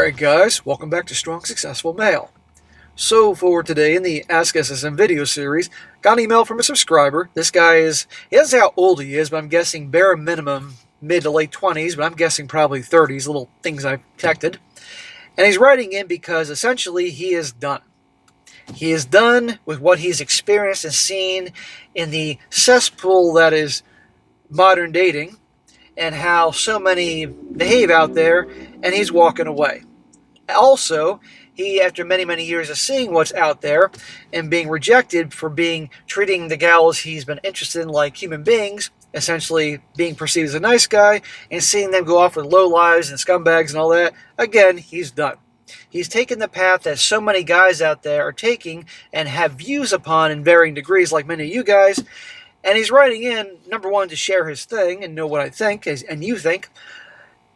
Alright guys, welcome back to Strong Successful Male. So for today in the Ask SSM video series, got an email from a subscriber. This guy he doesn't say how old he is, but I'm guessing bare minimum mid to late 20s, but I'm guessing probably 30s, little things I've detected. And he's writing in because essentially he is done. He is done with what he's experienced and seen in the cesspool that is modern dating, and how so many behave out there, and he's walking away. Also, he, after many years of seeing what's out there and being rejected for treating the gals he's been interested in like human beings, essentially being perceived as a nice guy, and seeing them go off with lowlives and scumbags and all that, again, he's done. He's taken the path that so many guys out there are taking and have views upon in varying degrees, like many of you guys. And he's writing in, number one, to share his thing and know what I think and you think,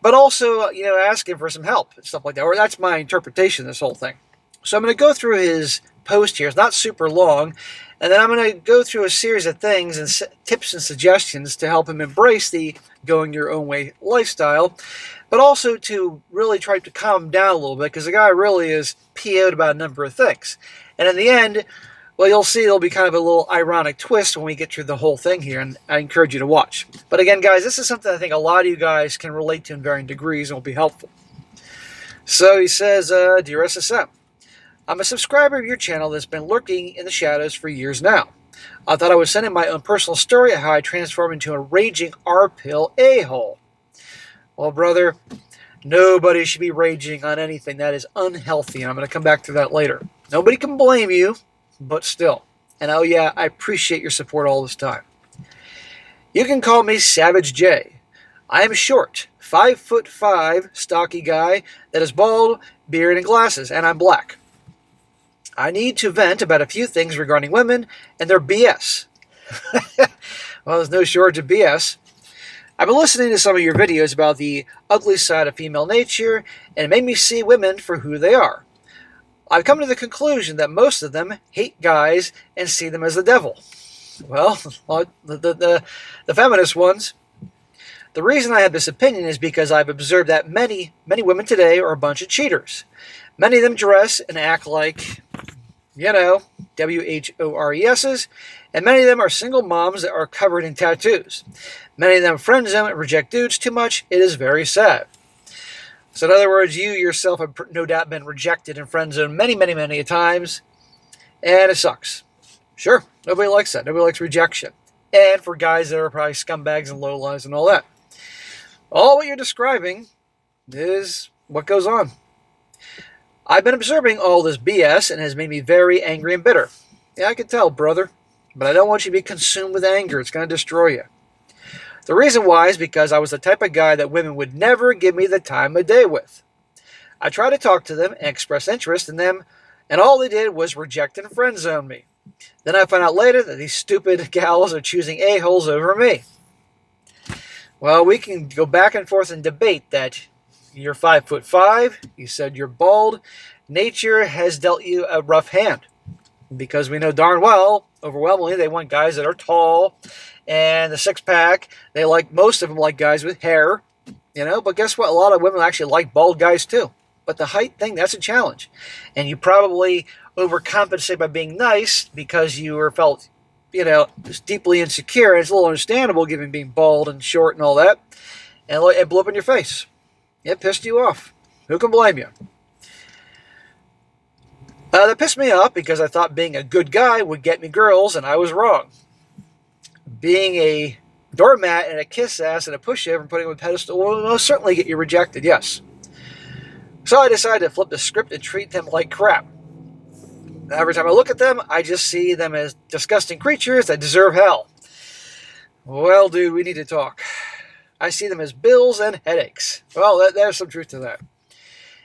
but also, asking for some help and stuff like that. Or that's my interpretation of this whole thing. So I'm going to go through his post here. It's not super long. And then I'm going to go through a series of things and tips and suggestions to help him embrace the going your own way lifestyle, but also to really try to calm him down a little bit, because the guy really is PO'd about a number of things. And in the end, well, you'll see there'll be kind of a little ironic twist when we get through the whole thing here, and I encourage you to watch. But again, guys, this is something I think a lot of you guys can relate to in varying degrees and will be helpful. So he says, Dear SSM, I'm a subscriber of your channel that's been lurking in the shadows for years now. I thought I would send in my own personal story of how I transformed into a raging R-pill a-hole. Well, brother, nobody should be raging on anything that is unhealthy, and I'm going to come back to that later. Nobody can blame you, but still. And oh yeah, I appreciate your support all this time. You can call me Savage J. I am short, 5'5", stocky guy that is bald, beard, and glasses, and I'm black. I need to vent about a few things regarding women and their BS. Well, there's no shortage of BS. I've been listening to some of your videos about the ugly side of female nature, and it made me see women for who they are. I've come to the conclusion that most of them hate guys and see them as the devil. Well, the feminist ones. The reason I have this opinion is because I've observed that many women today are a bunch of cheaters. Many of them dress and act like, WHORESs, and many of them are single moms that are covered in tattoos. Many of them friend zone and reject dudes too much. It is very sad. So in other words, you yourself have no doubt been rejected and friend zoned many times, and it sucks. Sure, nobody likes that. Nobody likes rejection. And for guys that are probably scumbags and lowlives and all that. All what you're describing is what goes on. I've been observing all this BS, and it has made me very angry and bitter. Yeah, I can tell, brother. But I don't want you to be consumed with anger. It's going to destroy you. The reason why is because I was the type of guy that women would never give me the time of day with. I tried to talk to them and express interest in them, and all they did was reject and friend zone me. Then I found out later that these stupid gals are choosing a-holes over me. Well, we can go back and forth and debate that you're 5'5", you said you're bald. Nature has dealt you a rough hand, because we know darn well, overwhelmingly, they want guys that are tall, and the six-pack, most of them like guys with hair, but guess what? A lot of women actually like bald guys too. But the height thing, that's a challenge. And you probably overcompensate by being nice because you felt, just deeply insecure. And it's a little understandable given being bald and short and all that. And it blew up in your face. It pissed you off. Who can blame you? That pissed me off because I thought being a good guy would get me girls, and I was wrong. Being a doormat and a kiss ass and a pushover and putting them on a pedestal will most certainly get you rejected, yes. So I decided to flip the script and treat them like crap. Every time I look at them, I just see them as disgusting creatures that deserve hell. Well, dude, we need to talk. I see them as bills and headaches. Well, there's some truth to that.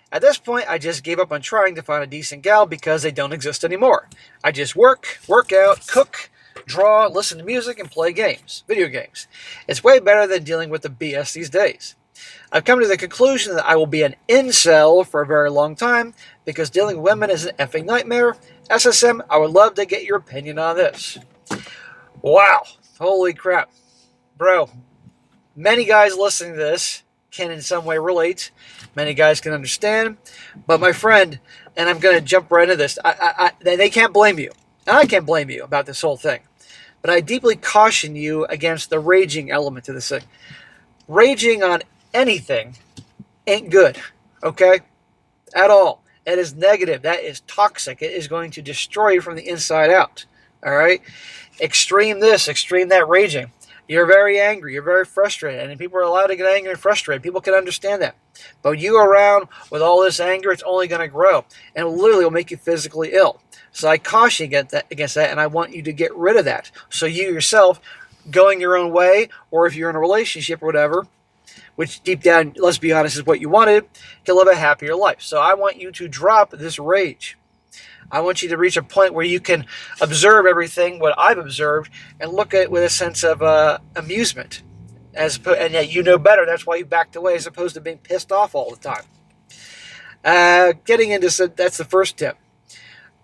At this point, I just gave up on trying to find a decent gal because they don't exist anymore. I just work out, cook, draw, listen to music, and play games, video games. It's way better than dealing with the BS these days. I've come to the conclusion that I will be an incel for a very long time because dealing with women is an effing nightmare. SSM, I would love to get your opinion on this. Wow. Holy crap. Bro, many guys listening to this can in some way relate. Many guys can understand. But my friend, and I'm going to jump right into this, they can't blame you. And I can't blame you about this whole thing. But I deeply caution you against the raging element to this thing. Raging on anything ain't good, okay? At all. It is negative. That is toxic. It is going to destroy you from the inside out, all right? Extreme this, extreme that raging. You're very angry. You're very frustrated. And people are allowed to get angry and frustrated. People can understand that. But when you go around with all this anger, it's only going to grow. And it literally will make you physically ill. So I caution you against that, and I want you to get rid of that. So you yourself, going your own way, or if you're in a relationship or whatever, which deep down, let's be honest, is what you wanted, can live a happier life. So I want you to drop this rage. I want you to reach a point where you can observe everything, what I've observed, and look at it with a sense of amusement. And yet you know better, that's why you backed away as opposed to being pissed off all the time. Getting into that's the first tip.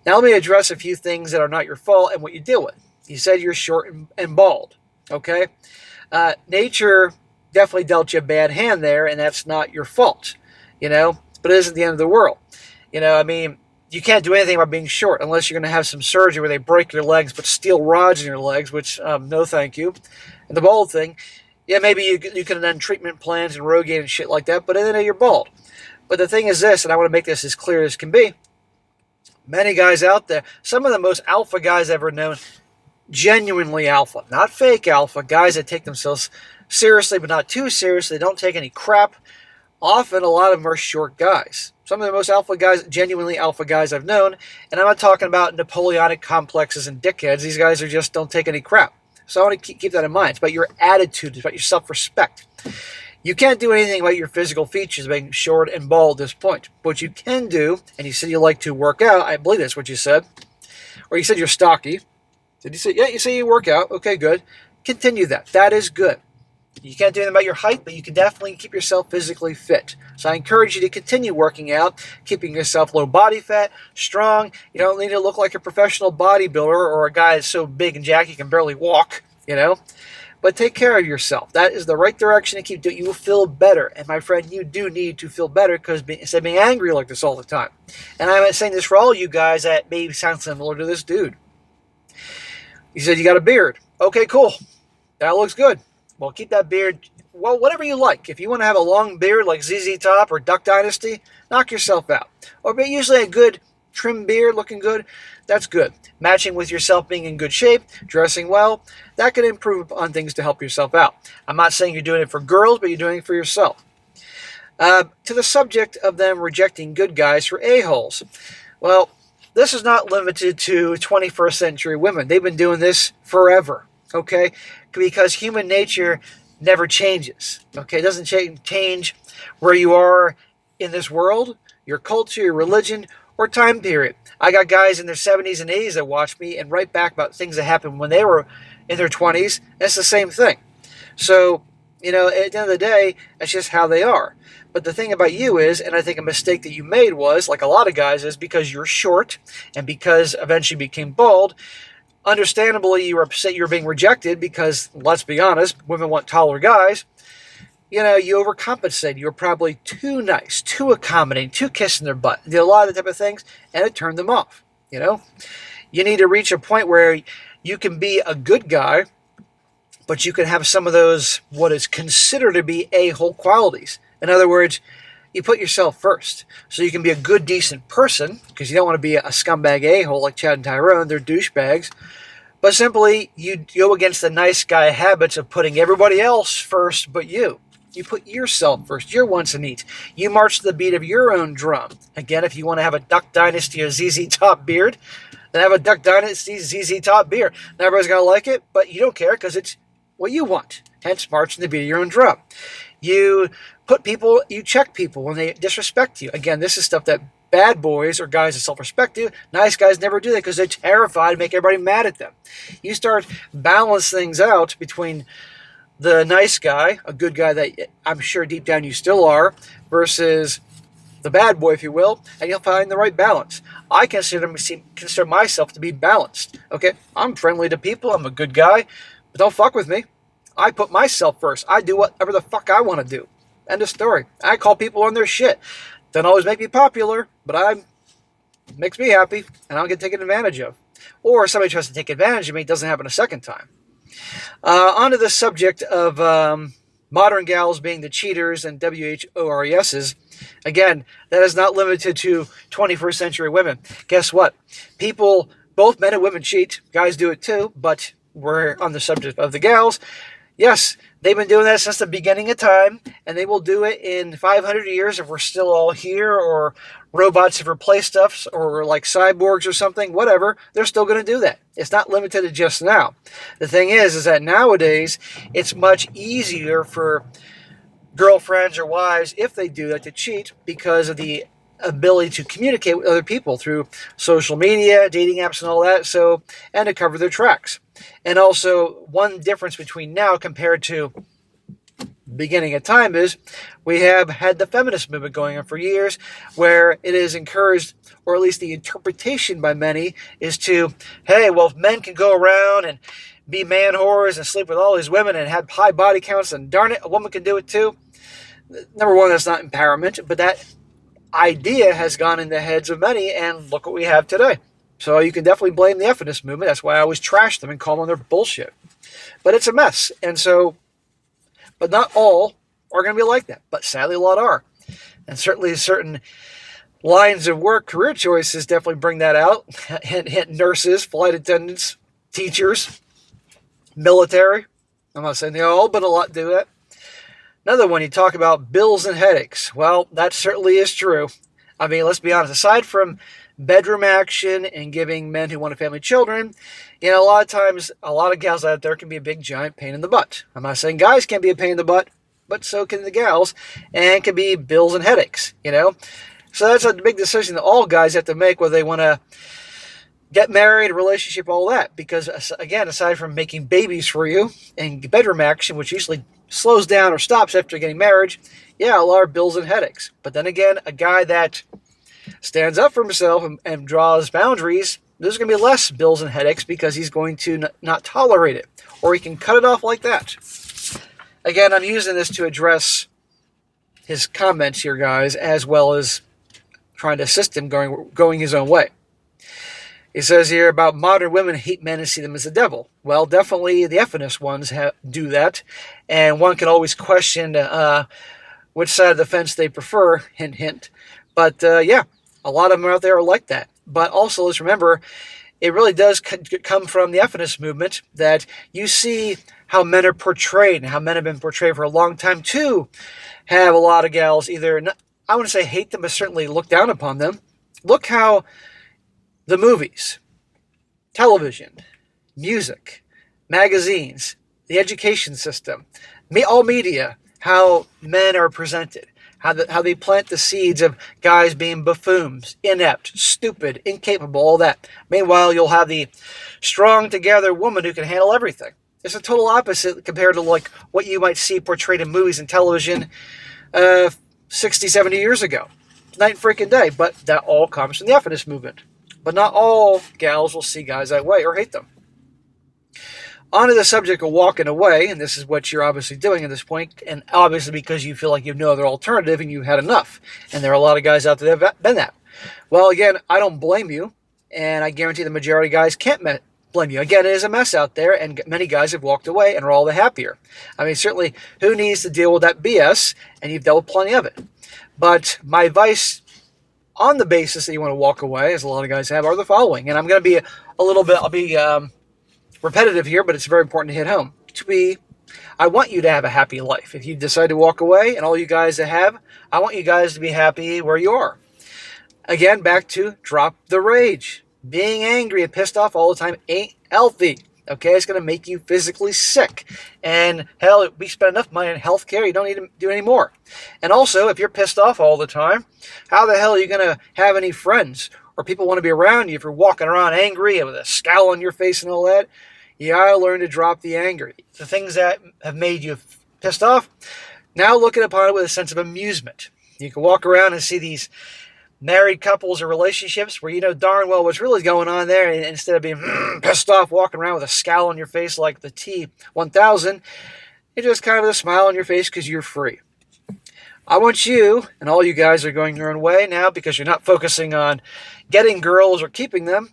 Now let me address a few things that are not your fault and what you deal with. You said you're short and bald, okay? Nature definitely dealt you a bad hand there, and that's not your fault, but it isn't the end of the world. You can't do anything about being short unless you're going to have some surgery where they break your legs, put steel rods in your legs, which, no thank you. And the bald thing, yeah, maybe you could have done treatment plans and Rogaine and shit like that, but then you're bald. But the thing is this, and I want to make this as clear as can be, many guys out there, some of the most alpha guys I've ever known, genuinely alpha, not fake alpha, guys that take themselves seriously, but not too seriously, don't take any crap. Often, a lot of them are short guys. Some of the most alpha guys, genuinely alpha guys I've known, and I'm not talking about Napoleonic complexes and dickheads. These guys just don't take any crap. So I want to keep that in mind. It's about your attitude, it's about your self-respect. You can't do anything about your physical features being short and bald at this point. What you can do, and you said you like to work out, I believe that's what you said, or you said you're stocky. Did you say, yeah, you say you work out. Okay, good. Continue that. That is good. You can't do anything about your height, but you can definitely keep yourself physically fit. So I encourage you to continue working out, keeping yourself low body fat, strong. You don't need to look like a professional bodybuilder or a guy that's so big and jacked he can barely walk, But take care of yourself. That is the right direction to keep doing. You will feel better. And my friend, you do need to feel better because instead of being angry like this all the time. And I'm not saying this for all you guys that maybe sound similar to this dude. You said you got a beard. Okay, cool. That looks good. Well, keep that beard, well, whatever you like. If you want to have a long beard like ZZ Top or Duck Dynasty, knock yourself out. Or usually a good trim beard looking good, that's good. Matching with yourself being in good shape, dressing well, that can improve on things to help yourself out. I'm not saying you're doing it for girls, but you're doing it for yourself. To the subject of them rejecting good guys for a-holes. Well, this is not limited to 21st century women. They've been doing this forever, okay? Because human nature never changes, okay? It doesn't change where you are in this world, your culture, your religion, or time period. I got guys in their 70s and 80s that watch me and write back about things that happened when they were in their 20s. And it's the same thing. So, at the end of the day, that's just how they are. But the thing about you is, and I think a mistake that you made was, like a lot of guys, is because you're short and because eventually became bald, understandably you were upset you were being rejected because, let's be honest, women want taller guys. You overcompensated. You were probably too nice, too accommodating, too kissing their butt. Did a lot of the type of things, and it turned them off, You need to reach a point where you can be a good guy, but you can have some of those, what is considered to be a-hole qualities. In other words, you put yourself first. So you can be a good, decent person, because you don't want to be a scumbag a-hole like Chad and Tyrone. They're douchebags. But simply, you go against the nice guy habits of putting everybody else first but you. You put yourself first, your wants and needs. You march to the beat of your own drum. Again, if you want to have a Duck Dynasty or ZZ Top beard, then have a Duck Dynasty ZZ Top beard. Not everybody's going to like it, but you don't care because it's what you want. Hence, march to the beat of your own drum. You check people when they disrespect you. Again, this is stuff that bad boys or guys that self-respect you, nice guys never do that because they're terrified to make everybody mad at them. You start balance things out between the nice guy, a good guy that I'm sure deep down you still are, versus the bad boy, if you will, and you'll find the right balance. I consider myself to be balanced. Okay, I'm friendly to people, I'm a good guy, but don't fuck with me. I put myself first. I do whatever the fuck I want to do. End of story. I call people on their shit. Doesn't always make me popular, but it makes me happy, and I don't get taken advantage of. Or somebody tries to take advantage of me, it doesn't happen a second time. On to the subject of modern gals being the cheaters and WHORESs. Again, that is not limited to 21st century women. Guess what? People, both men and women cheat. Guys do it too, but we're on the subject of the gals. Yes, they've been doing that since the beginning of time, and they will do it in 500 years if we're still all here, or robots have replaced us, or like cyborgs or something, whatever. They're still going to do that. It's not limited to just now. The thing is that nowadays, it's much easier for girlfriends or wives, if they do that, to cheat because of the ability to communicate with other people through social media, dating apps, and all that, and to cover their tracks. And also, one difference between now compared to beginning of time is we have had the feminist movement going on for years, where it is encouraged, or at least the interpretation by many is to, hey, well, if men can go around and be man whores and sleep with all these women and have high body counts, and darn it, a woman can do it too. Number one, that's not empowerment, but that idea has gone in the heads of many, and look what we have today. So you can definitely blame the feminist movement. That's why I always trash them and call them their bullshit. But it's a mess. And so, but not all are going to be like that. But sadly, a lot are. And certainly certain lines of work, career choices definitely bring that out. Hint, nurses, flight attendants, teachers, military. I'm not saying they all, but a lot do that. Another one, you talk about bills and headaches. Well, that certainly is true. I mean, let's be honest. Aside from bedroom action and giving men who want to family children, a lot of times, a lot of gals out there can be a big, giant pain in the butt. I'm not saying guys can't be a pain in the butt, but so can the gals, and it can be bills and headaches, So that's a big decision that all guys have to make, whether they want to get married, a relationship, all that. Because, again, aside from making babies for you and bedroom action, which usually slows down or stops after getting married, a lot of bills and headaches. But then again, a guy that stands up for himself and draws boundaries, there's going to be less bills and headaches because he's going to not tolerate it. Or he can cut it off like that. Again, I'm using this to address his comments here, guys, as well as trying to assist him going his own way. He says here about modern women hate men and see them as the devil. Well, definitely the feminist ones do that. And one can always question which side of the fence they prefer, hint, hint. But a lot of them out there are like that. But also, let's remember, it really does come from the feminist movement that you see how men are portrayed and how men have been portrayed for a long time to have a lot of gals either, I wouldn't say hate them, but certainly look down upon them. Look how the movies, television, music, magazines, the education system, all media, how men are presented, how they plant the seeds of guys being buffoons, inept, stupid, incapable, all that. Meanwhile, you'll have the strong together woman who can handle everything. It's a total opposite compared to like what you might see portrayed in movies and television 60, 70 years ago. Night and freaking day. But that all comes from the feminist movement. But not all gals will see guys that way or hate them. On to the subject of walking away, and this is what you're obviously doing at this point, and obviously because you feel like you have no other alternative and you've had enough. And there are a lot of guys out there that have been that. Well, again, I don't blame you, and I guarantee the majority of guys can't blame you. Again, it is a mess out there, and many guys have walked away and are all the happier. I mean, certainly, who needs to deal with that BS? And you've dealt with plenty of it. But my advice on the basis that you want to walk away, as a lot of guys have, are the following. And I'm going to be I'll be repetitive here, but it's very important to hit home. I want you to have a happy life. If you decide to walk away, and all you guys have, I want you guys to be happy where you are. Again, back to drop the rage. Being angry and pissed off all the time ain't healthy. Okay, it's going to make you physically sick. And hell, we spend enough money on healthcare, you don't need to do any more. And also, if you're pissed off all the time, how the hell are you going to have any friends or people want to be around you if you're walking around angry and with a scowl on your face and all that? You gotta learn to drop the anger. The things that have made you pissed off, now looking upon it with a sense of amusement. You can walk around and see these married couples or relationships where you know darn well what's really going on there, and instead of being pissed off, walking around with a scowl on your face like the T-1000, it's just kind of a smile on your face because you're free. I want you, and all you guys are going your own way now because you're not focusing on getting girls or keeping them,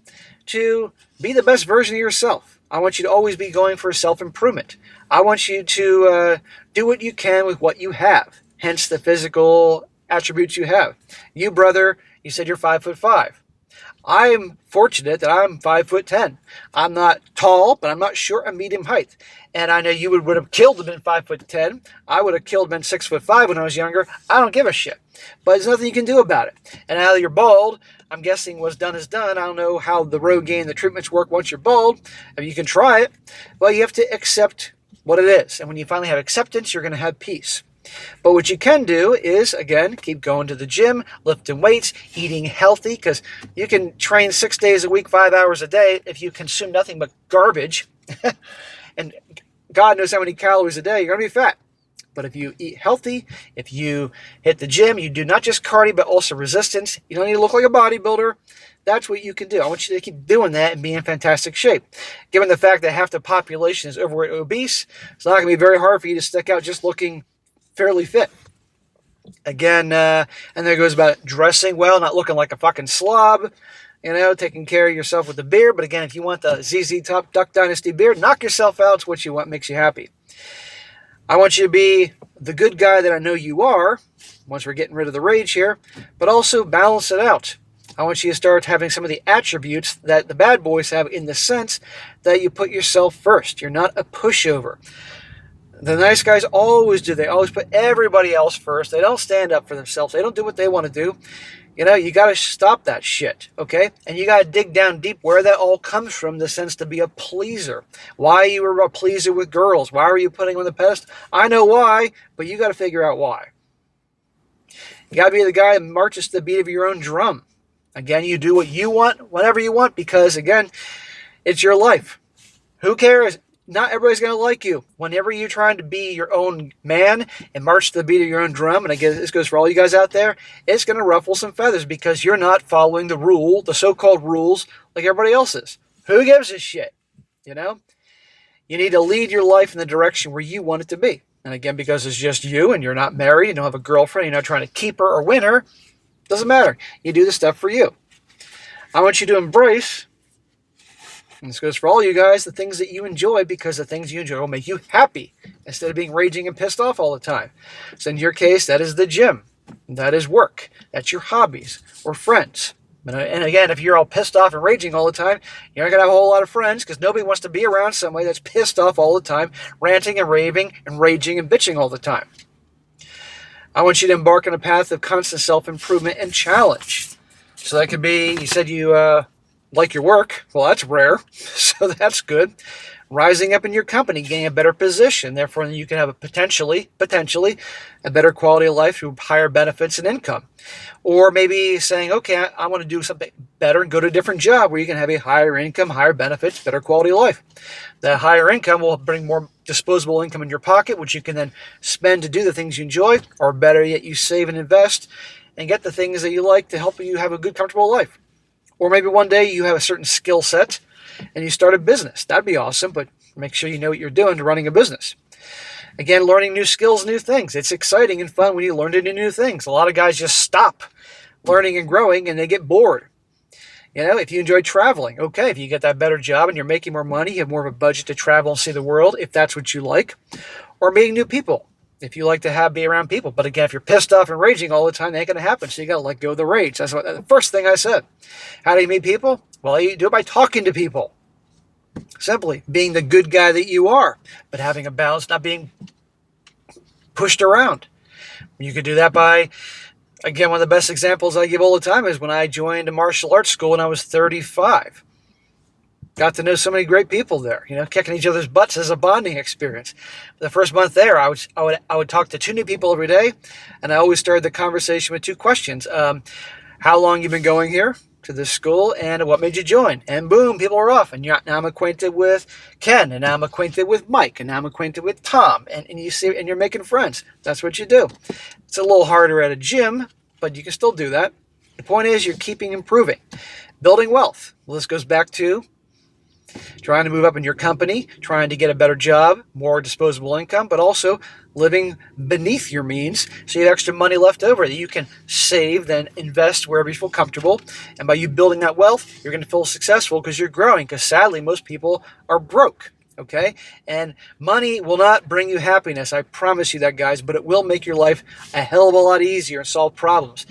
to be the best version of yourself. I want you to always be going for self-improvement. I want you to do what you can with what you have, hence the physical attributes you have. You, brother, you said you're 5'5". I'm fortunate that I'm 5'10". I'm not tall, but I'm not short. I'm medium height. And I know you would have killed to been 5'10". I would have killed been 6'5" when I was younger. I don't give a shit. But there's nothing you can do about it. And now that you're bald, I'm guessing what's done is done. I don't know how the Rogaine, the treatments work once you're bald. I mean, you can try it. Well, you have to accept what it is. And when you finally have acceptance, you're going to have peace. But what you can do is, again, keep going to the gym, lifting weights, eating healthy, because you can train 6 days a week, 5 hours a day if you consume nothing but garbage. And God knows how many calories a day, you're going to be fat. But if you eat healthy, if you hit the gym, you do not just cardio, but also resistance. You don't need to look like a bodybuilder. That's what you can do. I want you to keep doing that and be in fantastic shape. Given the fact that half the population is overweight or obese, it's not going to be very hard for you to stick out just looking fairly fit. Again, and there goes about dressing well, not looking like a fucking slob, taking care of yourself with the beard. But again, if you want the ZZ Top Duck Dynasty beard, knock yourself out. It's what you want, makes you happy. I want you to be the good guy that I know you are, once we're getting rid of the rage here, but also balance it out. I want you to start having some of the attributes that the bad boys have, in the sense that you put yourself first. You're not a pushover. The nice guys always do. They always put everybody else first. They don't stand up for themselves. They don't do what they want to do. You got to stop that shit, okay? And you got to dig down deep where that all comes from, the sense to be a pleaser. Why you were a pleaser with girls. Why were you putting them on the pedestal? I know why, but you got to figure out why. You got to be the guy that marches to the beat of your own drum. Again, you do what you want, whenever you want, because, again, it's your life. Who cares? Not everybody's going to like you. Whenever you're trying to be your own man and march to the beat of your own drum, and again, this goes for all you guys out there, it's going to ruffle some feathers because you're not following the so-called rules like everybody else is. Who gives a shit? You need to lead your life in the direction where you want it to be. And again, because it's just you and you're not married, you don't have a girlfriend, you're not trying to keep her or win her, doesn't matter. You do the stuff for you. I want you to embrace, and this goes for all you guys, the things that you enjoy, because the things you enjoy will make you happy instead of being raging and pissed off all the time. So in your case, that is the gym. That is work. That's your hobbies or friends. And again, if you're all pissed off and raging all the time, you're not going to have a whole lot of friends, because nobody wants to be around somebody that's pissed off all the time, ranting and raving and raging and bitching all the time. I want you to embark on a path of constant self-improvement and challenge. So that could be, you said you like your work. Well, that's rare, so that's good. Rising up in your company, getting a better position. Therefore, you can have a potentially a better quality of life through higher benefits and income. Or maybe saying, okay, I want to do something better and go to a different job where you can have a higher income, higher benefits, better quality of life. That higher income will bring more disposable income in your pocket, which you can then spend to do the things you enjoy, or better yet, you save and invest and get the things that you like to help you have a good, comfortable life. Or maybe one day you have a certain skill set and you start a business. That'd be awesome, but make sure you know what you're doing to running a business. Again, learning new skills, new things. It's exciting and fun when you learn to do new things. A lot of guys just stop learning and growing and they get bored. If you enjoy traveling, okay, if you get that better job and you're making more money, you have more of a budget to travel and see the world, if that's what you like. Or meeting new people, if you like to be around people. But again, if you're pissed off and raging all the time, that ain't going to happen. So you got to let go of the rage. That's the first thing I said. How do you meet people? Well, you do it by talking to people. Simply being the good guy that you are, but having a balance, not being pushed around. You could do that by, again, one of the best examples I give all the time is when I joined a martial arts school when I was 35. Got to know so many great people there, kicking each other's butts as a bonding experience. The first month there, I would talk to 2 new people every day, and I always started the conversation with 2 questions. How long you been going here to this school, and what made you join? And boom, people are off. And now I'm acquainted with Ken, and now I'm acquainted with Mike, and now I'm acquainted with Tom. And you see, and you're making friends. That's what you do. It's a little harder at a gym, but you can still do that. The point is, you're keeping improving, building wealth. Well, this goes back to Trying to move up in your company, trying to get a better job, more disposable income, but also living beneath your means so you have extra money left over that you can save, then invest wherever you feel comfortable. And by you building that wealth, you're going to feel successful because you're growing, because sadly, most people are broke. Okay? And money will not bring you happiness. I promise you that, guys, but it will make your life a hell of a lot easier and solve problems.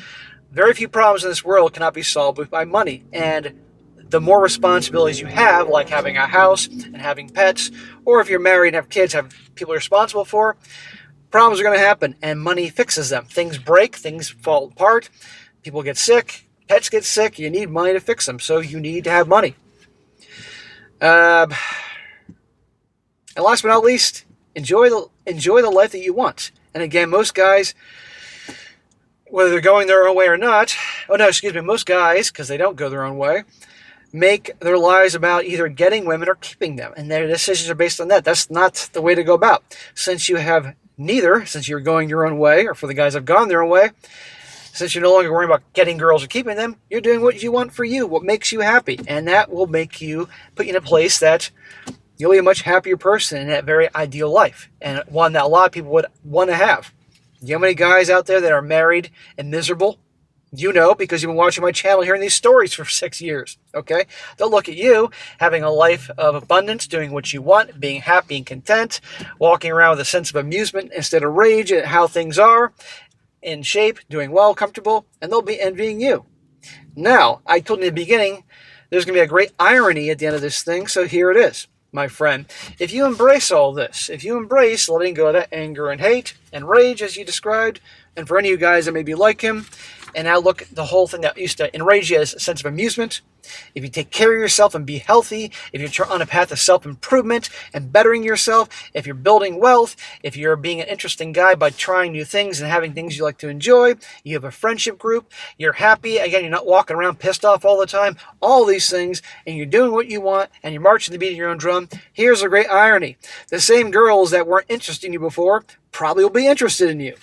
Very few problems in this world cannot be solved by money. And the more responsibilities you have, like having a house and having pets, or if you're married and have kids, have people you're responsible for, problems are going to happen, and money fixes them. Things break, things fall apart, people get sick, pets get sick, you need money to fix them, so you need to have money. And last but not least, enjoy the life that you want. And again, most guys, whether they're going their own way or not, most guys, because they don't go their own way, make their lives about either getting women or keeping them, and their decisions are based on that. That's not the way to go about. Since you have neither, since you're going your own way, or for the guys that have gone their own way, since you're no longer worrying about getting girls or keeping them, you're doing what you want for you, what makes you happy, and that will make you, put you in a place that you'll be a much happier person in that very ideal life, and one that a lot of people would want to have. You know how many guys out there that are married and miserable? You know, because you've been watching my channel, hearing these stories for 6 years, okay? They'll look at you, having a life of abundance, doing what you want, being happy and content, walking around with a sense of amusement instead of rage at how things are, in shape, doing well, comfortable, and they'll be envying you. Now, I told you in the beginning, there's going to be a great irony at the end of this thing, so here it is, my friend. If you embrace all this, if you embrace letting go of that anger and hate and rage, as you described, and for any of you guys that may be like him, and now look at the whole thing that used to enrage you as a sense of amusement. If you take care of yourself and be healthy, if you're on a path of self-improvement and bettering yourself, if you're building wealth, if you're being an interesting guy by trying new things and having things you like to enjoy, you have a friendship group, you're happy, again, you're not walking around pissed off all the time, all these things, and you're doing what you want, and you're marching the beat of your own drum, here's a great irony. The same girls that weren't interested in you before probably will be interested in you.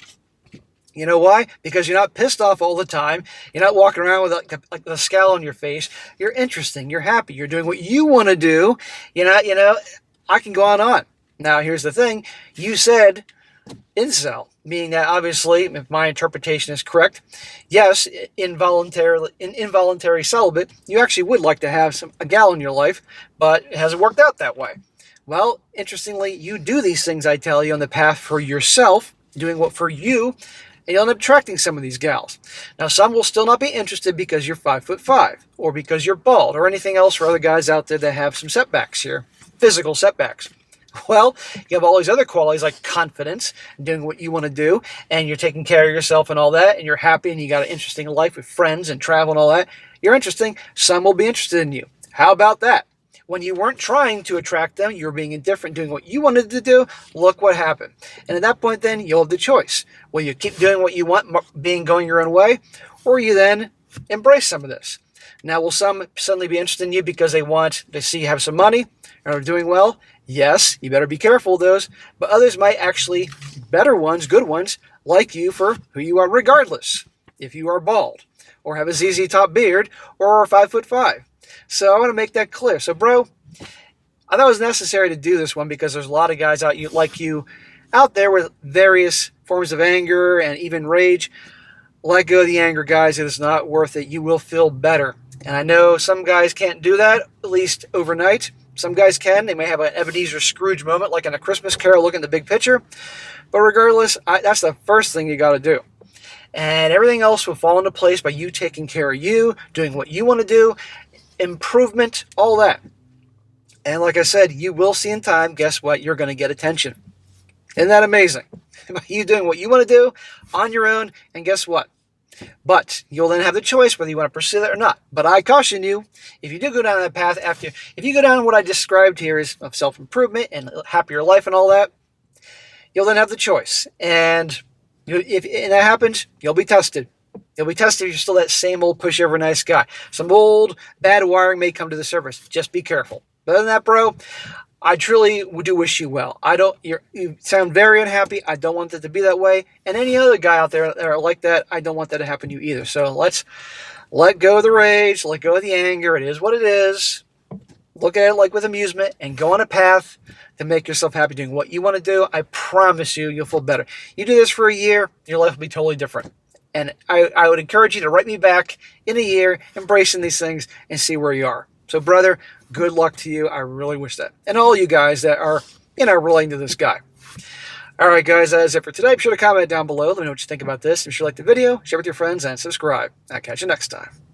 You know why? Because you're not pissed off all the time. You're not walking around with like a scowl on your face. You're interesting. You're happy. You're doing what you want to do. I can go on and on. Now, here's the thing. You said incel, meaning that obviously, if my interpretation is correct, yes, involuntary celibate, you actually would like to have a gal in your life, but it hasn't worked out that way. Well, interestingly, you do these things, I tell you, on the path for yourself, doing what for you, and you'll end up attracting some of these gals. Now, some will still not be interested because you're 5'5", or because you're bald, or anything else for other guys out there that have some setbacks here, physical setbacks. Well, you have all these other qualities like confidence, doing what you want to do, and you're taking care of yourself and all that, and you're happy, and you got an interesting life with friends and travel and all that. You're interesting. Some will be interested in you. How about that? When you weren't trying to attract them, you were being indifferent, doing what you wanted to do, look what happened. And at that point then, you'll have the choice. Will you keep doing what you want, going your own way, or you then embrace some of this? Now, will some suddenly be interested in you because they see you have some money and are doing well? Yes, you better be careful of those. But others might actually, better ones, good ones, like you for who you are regardless. If you are bald, or have a ZZ top beard, or are 5'5". So I want to make that clear. So, bro, I thought it was necessary to do this one because there's a lot of guys like you out there with various forms of anger and even rage. Let go of the anger, guys. It is not worth it. You will feel better. And I know some guys can't do that, at least overnight. Some guys can. They may have an Ebenezer Scrooge moment, like in A Christmas Carol, looking at the big picture. But regardless, that's the first thing you got to do. And everything else will fall into place by you taking care of you, doing what you want to do, improvement, all that. And like I said, you will see in time, guess what? You're going to get attention. Isn't that amazing? You doing what you want to do on your own, and guess what? But you'll then have the choice whether you want to pursue that or not. But I caution you, if you do go down that path if you go down what I described here is of self-improvement and a happier life and all that, you'll then have the choice. And if that happens, you'll be tested. You'll be tested if you're still that same old pushover nice guy. Some old bad wiring may come to the surface. Just be careful. But other than that, bro, I truly do wish you well. You sound very unhappy. I don't want it to be that way. And any other guy out there that are like that, I don't want that to happen to you either. So let's let go of the rage, let go of the anger. It is what it is. Look at it like with amusement and go on a path to make yourself happy doing what you want to do. I promise you, you'll feel better. You do this for a year, your life will be totally different. And I would encourage you to write me back in a year, embracing these things, and see where you are. So, brother, good luck to you. I really wish that. And all you guys that are, relating to this guy. All right, guys, that is it for today. Be sure to comment down below. Let me know what you think about this. If you like the video, share it with your friends, and subscribe. I'll catch you next time.